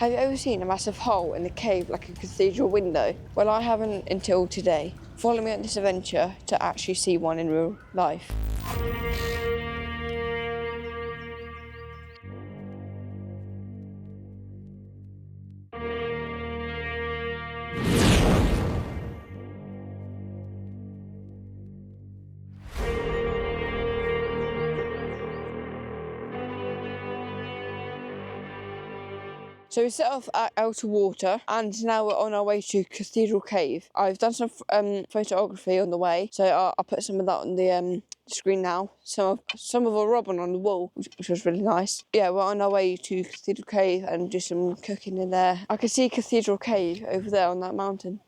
Have you ever seen a massive hole in a cave like a cathedral window? Well, I haven't until today. Follow me on this adventure to actually see one in real life. So we set off at Outer Water and now we're on our way to Cathedral Cave. I've done some photography on the way, so I'll put some of that on the screen now. Some of a robin on the wall, which was really nice. Yeah, we're on our way to Cathedral Cave and do some cooking in there. I can see Cathedral Cave over there on that mountain.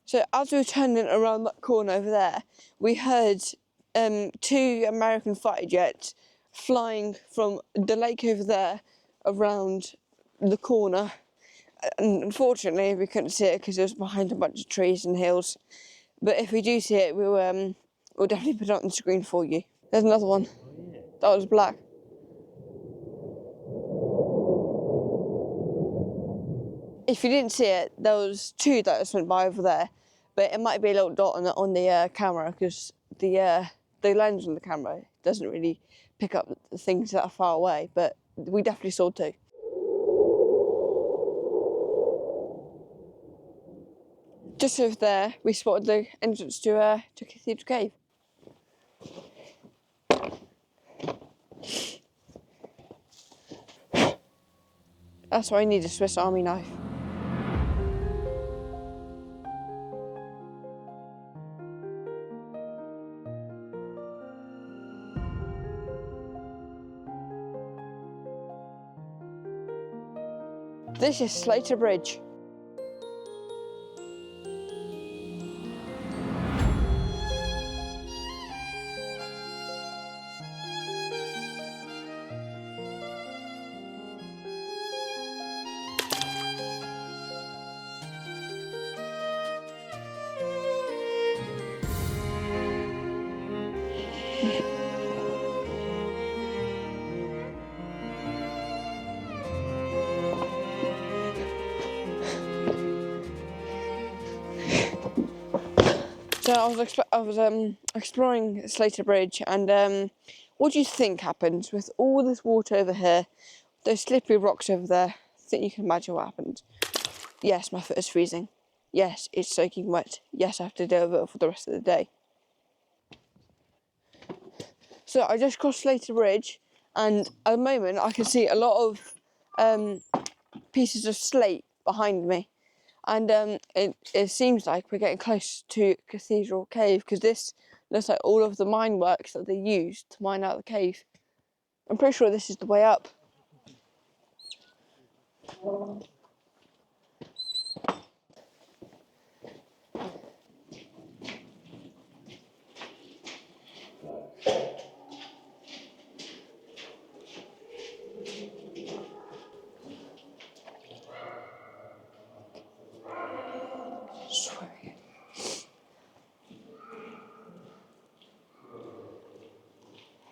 So as we were turning around that corner over there, we heard 2 American fighter jets flying from the lake over there around the corner. And unfortunately, we couldn't see it because it was behind a bunch of trees and hills. But if we do see it, we'll definitely put it on the screen for you. There's another one. That was black. If you didn't see it, there was 2 that just went by over there. But it might be a little dot on the camera because the lens on the camera doesn't really pick up the things that are far away. But we definitely saw 2. Just over there, we spotted the entrance to Cathedral Cave. That's why I need a Swiss Army knife. This is Slater Bridge. So I was exploring Slater Bridge, and what do you think happens with all this water over here, those slippery rocks over there? I think you can imagine what happened. Yes, my foot is freezing. Yes, it's soaking wet. Yes, I have to deal with it for the rest of the day. So I just crossed Slater Bridge, and at the moment I can see a lot of pieces of slate behind me. And it seems like we're getting close to Cathedral Cave because this looks like all of the mine works that they used to mine out the cave. I'm pretty sure this is the way up.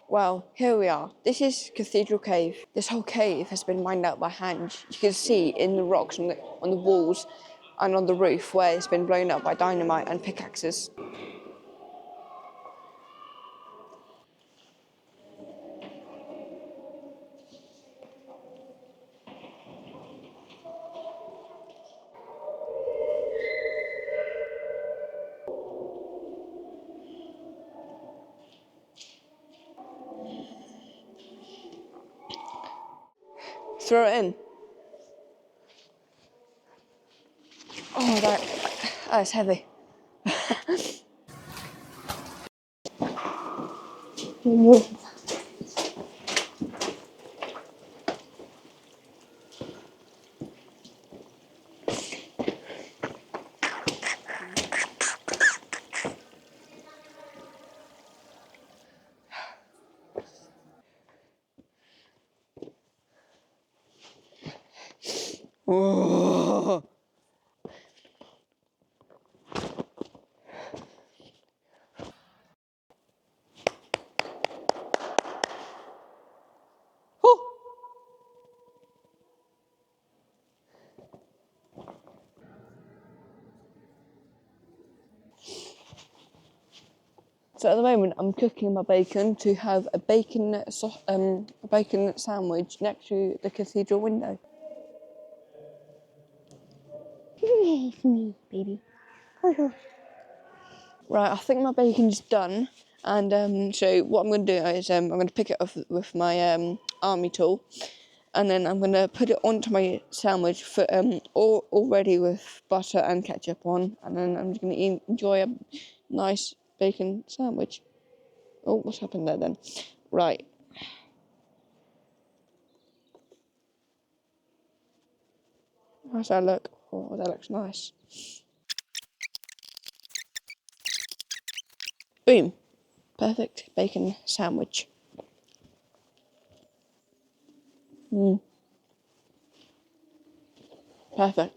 Well, here we are. This is Cathedral Cave. This whole cave has been mined out by hand. You can see in the rocks on the walls and on the roof where it's been blown up by dynamite and pickaxes. Throw it in. Oh, that is heavy. Oh. Oh. So at the moment, I'm cooking my bacon to have a bacon sandwich next to the cathedral window. It's me, baby. Right, I think my bacon's done, and so what I'm going to do is I'm going to pick it up with my army tool, and then I'm going to put it onto my sandwich for all ready with butter and ketchup on, and then I'm just going to enjoy a nice bacon sandwich. Oh, what's happened there then? Right. How's that look? Oh, that looks nice. Boom. Perfect bacon sandwich. Perfect.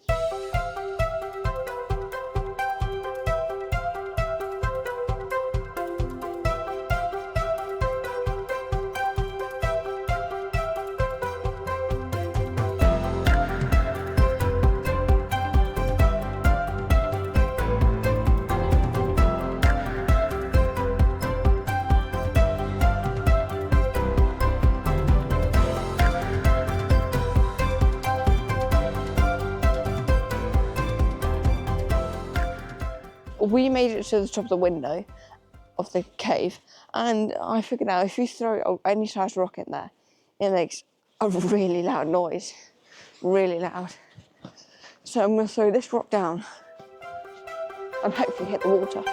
We made it to the top of the window of the cave, and I figured out if you throw any size rock in there, it makes a really loud noise. Really loud. So I'm going to throw this rock down and hopefully hit the water.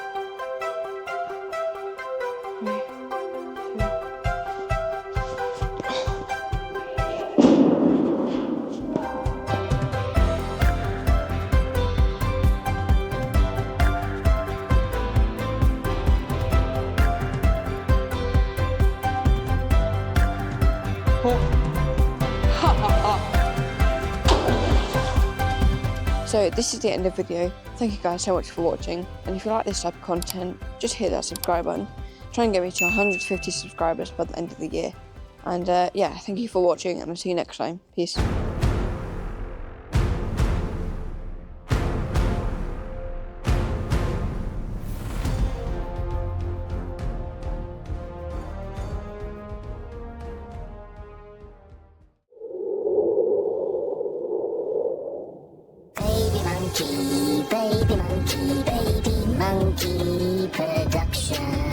So this is the end of the video. Thank you guys so much for watching, and if you like this type of content, just hit that subscribe button. Try and get me to 150 subscribers by the end of the year. And yeah, thank you for watching, and I'll see you next time. Peace. Baby monkey production.